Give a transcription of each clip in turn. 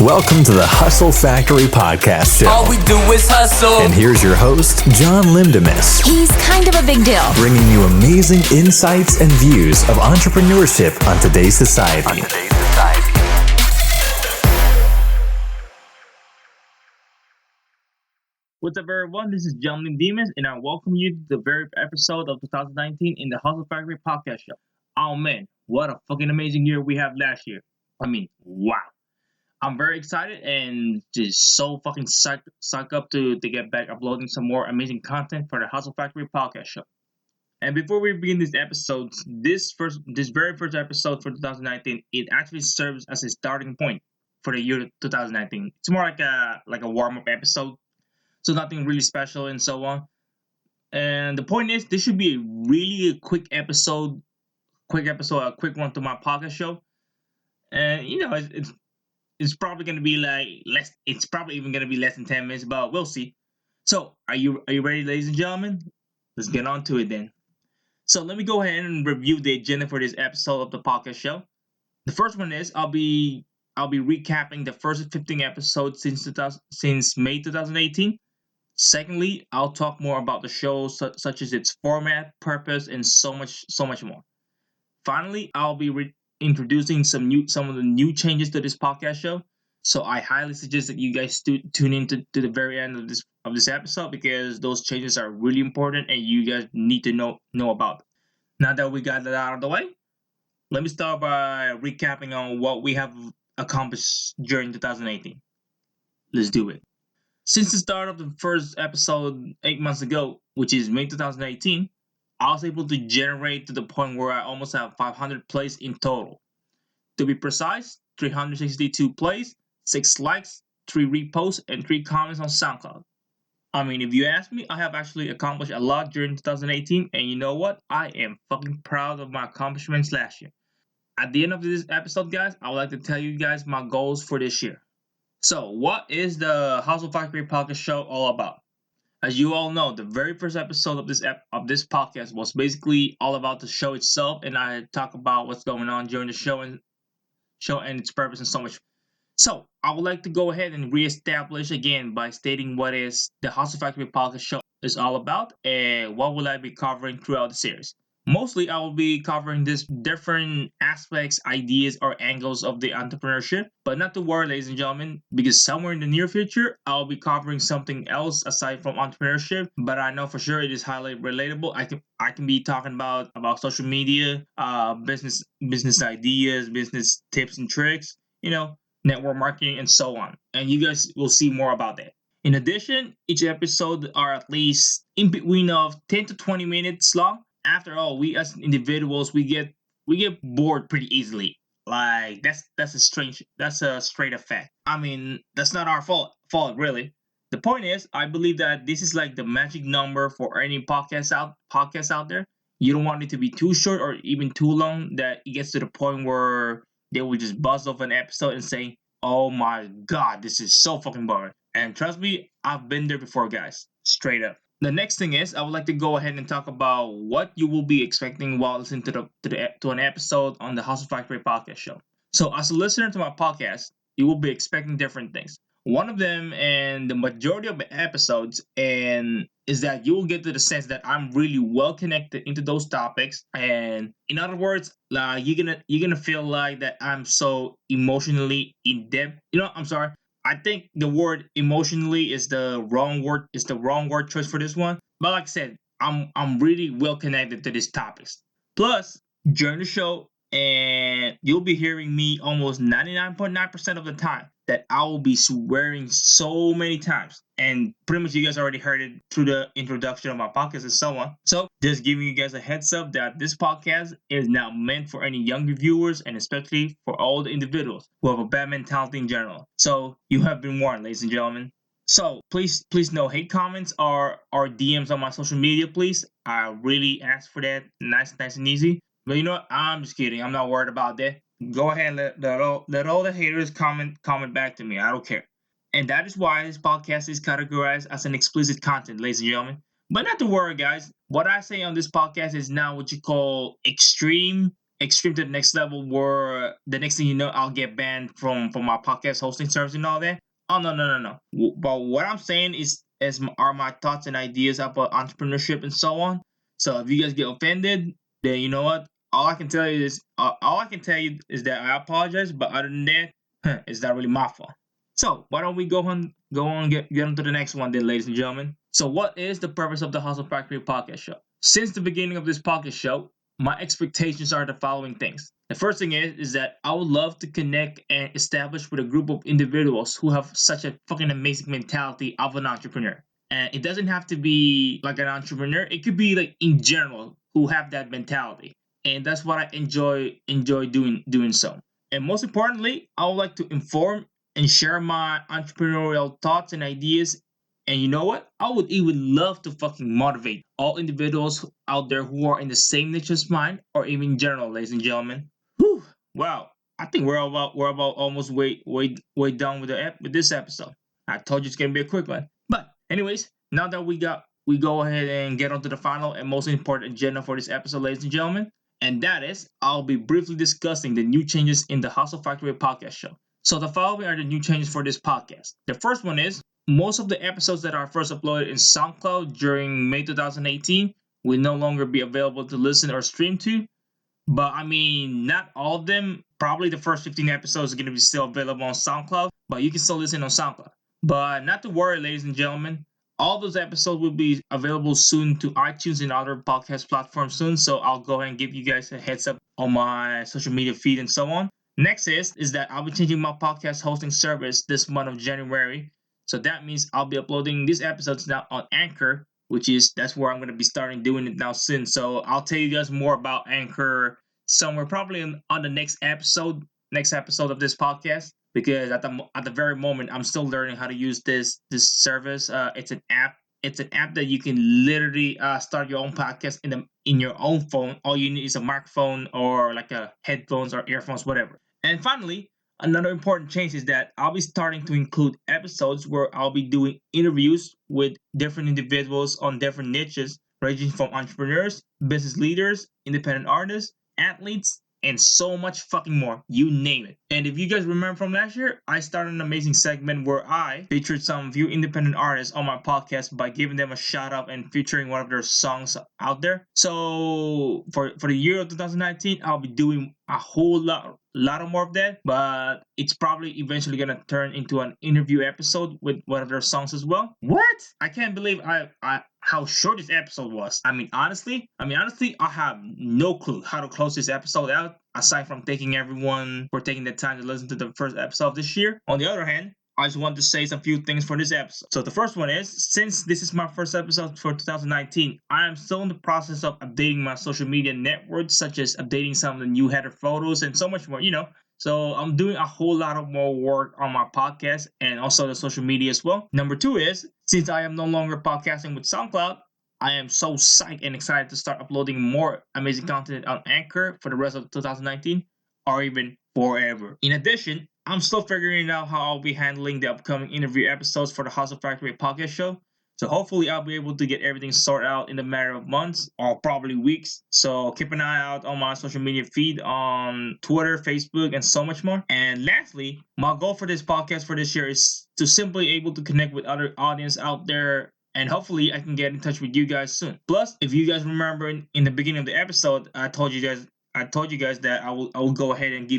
Welcome to the Hustle Factory Podcast Show. All we do is hustle. And here's your host, John Lindemus. He's kind of a big deal. Bringing you amazing insights and views of entrepreneurship on today's society. What's up, everyone? This is John Lindemus, and I welcome you to the very episode of 2019 in the Hustle Factory Podcast Show. Oh man, what a fucking amazing year we have last year. I mean, wow. I'm very excited and just so fucking psyched up to get back uploading some more amazing content for the Hustle Factory Podcast Show. And before we begin these episodes, this very first episode for 2019, it actually serves as a starting point for the year 2019. It's more like a warm-up episode, so nothing really special and so on. And the point is, this should be a quick episode, a quick one to my podcast show. And you know, it's probably going to be like less. It's probably even going to be less than 10 minutes, but we'll see. So, are you ready, ladies and gentlemen? Let's get on to it then. So, let me go ahead and review the agenda for this episode of the podcast show. The first one is I'll be recapping the first 15 episodes since May 2018. Secondly, I'll talk more about the show, such as its format, purpose, and so much more. Finally, I'll be introducing some of the new changes to this podcast show. So I highly suggest that you guys tune in to the very end of this episode, because those changes are really important and you guys need to know about them. Now that we got that out of the way, let me start by recapping on what we have accomplished during 2018. Let's do it. Since the start of the first episode 8 months ago, which is May 2018, I was able to generate to the point where I almost have 500 plays in total. To be precise, 362 plays, 6 likes, 3 reposts, and 3 comments on SoundCloud. I mean, if you ask me, I have actually accomplished a lot during 2018, and you know what? I am fucking proud of my accomplishments last year. At the end of this episode, guys, I would like to tell you guys my goals for this year. So, what is the Hustle Factory Podcast Show all about? As you all know, the very first episode of this podcast was basically all about the show itself, and I talk about what's going on during the show and its purpose and so much. So I would like to go ahead and reestablish again by stating what is the Hustle Factory Podcast Show is all about and what will I be covering throughout the series. Mostly, I will be covering these different aspects, ideas, or angles of the entrepreneurship. But not to worry, ladies and gentlemen, because somewhere in the near future, I'll be covering something else aside from entrepreneurship. But I know for sure it is highly relatable. I can be talking about social media, business ideas, business tips and tricks, network marketing, and so on. And you guys will see more about that. In addition, each episode are at least in between of 10 to 20 minutes long. After all, we as individuals, we get bored pretty easily. Like that's a straight up fact. I mean, that's not our fault really. The point is, I believe that this is like the magic number for any podcast out there. You don't want it to be too short or even too long that it gets to the point where they will just buzz off an episode and say, "Oh my god, this is so fucking boring." And trust me, I've been there before, guys. Straight up. The next thing is, I would like to go ahead and talk about what you will be expecting while listening to an episode on the Hustle Factory Podcast Show. So, as a listener to my podcast, you will be expecting different things. One of them, and the majority of the episodes, is that you will get to the sense that I'm really well connected into those topics. And in other words, you're gonna feel like that I'm so emotionally in depth. I'm sorry. I think the word emotionally is the wrong word choice for this one. But like I said, I'm really well connected to these topics. Plus, during the show, and you'll be hearing me almost 99.9% of the time that I will be swearing so many times. And pretty much you guys already heard it through the introduction of my podcast and so on. So just giving you guys a heads up that this podcast is now meant for any young viewers and especially for all the individuals who have a bad mentality in general. So you have been warned, ladies and gentlemen. So please no hate comments or DMs on my social media, please. I really ask for that. Nice and easy. But you know what? I'm just kidding. I'm not worried about that. Go ahead and let all the haters comment back to me. I don't care. And that is why this podcast is categorized as an explicit content, ladies and gentlemen. But not to worry, guys. What I say on this podcast is now what you call extreme extreme to the next level where the next thing you know, I'll get banned from my podcast hosting service and all that. Oh no. But what I'm saying are my thoughts and ideas about entrepreneurship and so on. So if you guys get offended, then you know what? All I can tell you is that I apologize. But other than that, it's not really my fault. So why don't we get on to the next one then, ladies and gentlemen. So what is the purpose of the Hustle Factory podcast show? Since the beginning of this podcast show, my expectations are the following things. The first thing is that I would love to connect and establish with a group of individuals who have such a fucking amazing mentality of an entrepreneur. And it doesn't have to be like an entrepreneur. It could be like in general who have that mentality. And that's what I enjoy doing so. And most importantly, I would like to inform and share my entrepreneurial thoughts and ideas. And you know what? I would even love to fucking motivate all individuals out there who are in the same niche as mine, or even in general, ladies and gentlemen. Whew. Wow. I think we're about almost way done with this episode. I told you it's gonna be a quick one. But anyways, now that we go ahead and get onto the final and most important agenda for this episode, ladies and gentlemen. And that is, I'll be briefly discussing the new changes in the Hustle Factory podcast show. So the following are the new changes for this podcast. The first one is, most of the episodes that are first uploaded in SoundCloud during May 2018 will no longer be available to listen or stream to. But I mean, not all of them. Probably the first 15 episodes are going to be still available on SoundCloud, but you can still listen on SoundCloud. But not to worry, ladies and gentlemen. All those episodes will be available soon to iTunes and other podcast platforms soon. So I'll go ahead and give you guys a heads up on my social media feed and so on. Next is that I'll be changing my podcast hosting service this month of January. So that means I'll be uploading these episodes now on Anchor, that's where I'm going to be starting doing it now soon. So I'll tell you guys more about Anchor somewhere probably on the next episode of this podcast, because at the very moment I'm still learning how to use this service. It's an app. It's an app that you can literally start your own podcast in your own phone. All you need is a microphone or like a headphones or earphones, whatever. And finally, another important change is that I'll be starting to include episodes where I'll be doing interviews with different individuals on different niches, ranging from entrepreneurs, business leaders, independent artists, athletes, and so much fucking more. You name it. And if you guys remember from last year, I started an amazing segment where I featured some few independent artists on my podcast by giving them a shout out and featuring one of their songs out there. So for the year of 2019, I'll be doing a whole lot more of that, but it's probably eventually gonna turn into an interview episode with one of their songs as well. What? I can't believe how short this episode was. I mean, honestly, I have no clue how to close this episode out, aside from thanking everyone for taking the time to listen to the first episode of this year. On the other hand, I just want to say some few things for this episode. So the first one is, since this is my first episode for 2019, I am still in the process of updating my social media networks, such as updating some of the new header photos and so much more, So I'm doing a whole lot of more work on my podcast and also the social media as well. Number two is, since I am no longer podcasting with SoundCloud, I am so psyched and excited to start uploading more amazing content on Anchor for the rest of 2019 or even forever. In addition, I'm still figuring out how I'll be handling the upcoming interview episodes for the Hustle Factory podcast show. So hopefully I'll be able to get everything sorted out in a matter of months or probably weeks. So keep an eye out on my social media feed on Twitter, Facebook, and so much more. And lastly, my goal for this podcast for this year is to simply able to connect with other audience out there, and hopefully I can get in touch with you guys soon. Plus, if you guys remember in the beginning of the episode, I told you guys that I will go ahead and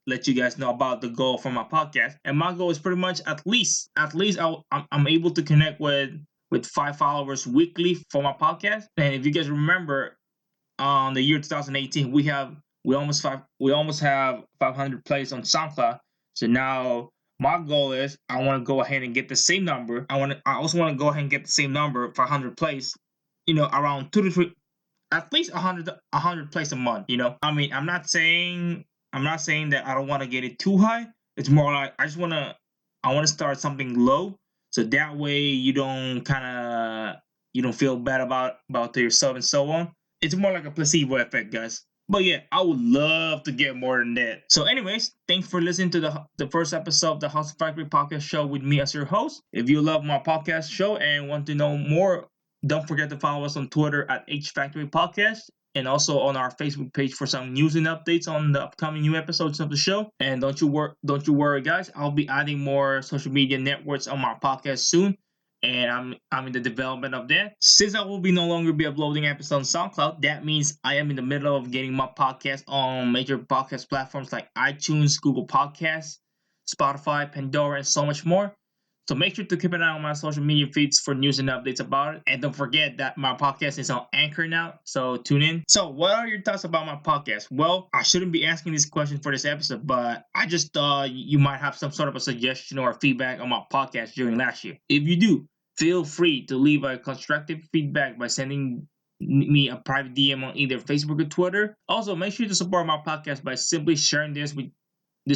let you guys know about the goal for my podcast. And my goal is pretty much at least I'm able to connect with 5 followers weekly for my podcast. And if you guys remember, on the year 2018, we almost have 500 plays on SoundCloud. So now my goal is I want to go ahead and get the same number. I also want to go ahead and get the same number for 100 plays. Around 2 to 3. At least 100 plays a month. I mean, I'm not saying that I don't want to get it too high. It's more like I want to start something low, so that way you don't feel bad about yourself and so on. It's more like a placebo effect, guys. But yeah, I would love to get more than that. So anyways, thanks for listening to the first episode of the Hustle Factory podcast show with me as your host. If you love my podcast show and want to know more, don't forget to follow us on Twitter at HFactory Podcast and also on our Facebook page for some news and updates on the upcoming new episodes of the show. And don't you worry, guys. I'll be adding more social media networks on my podcast soon, and I'm in the development of that. Since I will be no longer be uploading episodes on SoundCloud, that means I am in the middle of getting my podcast on major podcast platforms like iTunes, Google Podcasts, Spotify, Pandora, and so much more. So make sure to keep an eye on my social media feeds for news and updates about it. And don't forget that my podcast is on Anchor now, so tune in. So what are your thoughts about my podcast? Well, I shouldn't be asking this question for this episode, but I just thought you might have some sort of a suggestion or feedback on my podcast during last year. If you do, feel free to leave a constructive feedback by sending me a private DM on either Facebook or Twitter. Also, make sure to support my podcast by simply sharing this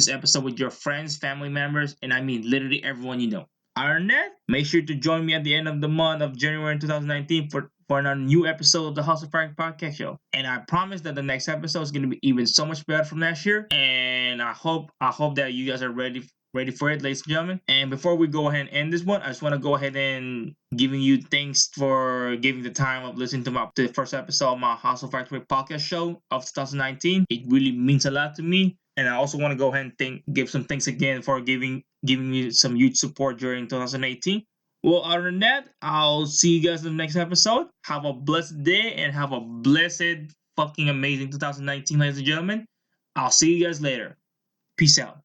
episode with your friends, family members, and I mean literally everyone you know. Other than that, make sure to join me at the end of the month of January 2019 for another new episode of the House of Frank podcast show. And I promise that the next episode is going to be even so much better from last year. And I hope that you guys are ready for it, ladies and gentlemen. And before we go ahead and end this one, I just want to go ahead and giving you thanks for giving the time of listening to the first episode of my House of Factory podcast show of 2019. It really means a lot to me. And I also want to go ahead and give some thanks again for giving me some huge support during 2018. Well, other than that, I'll see you guys in the next episode. Have a blessed day and have a blessed fucking amazing 2019, ladies and gentlemen. I'll see you guys later. Peace out.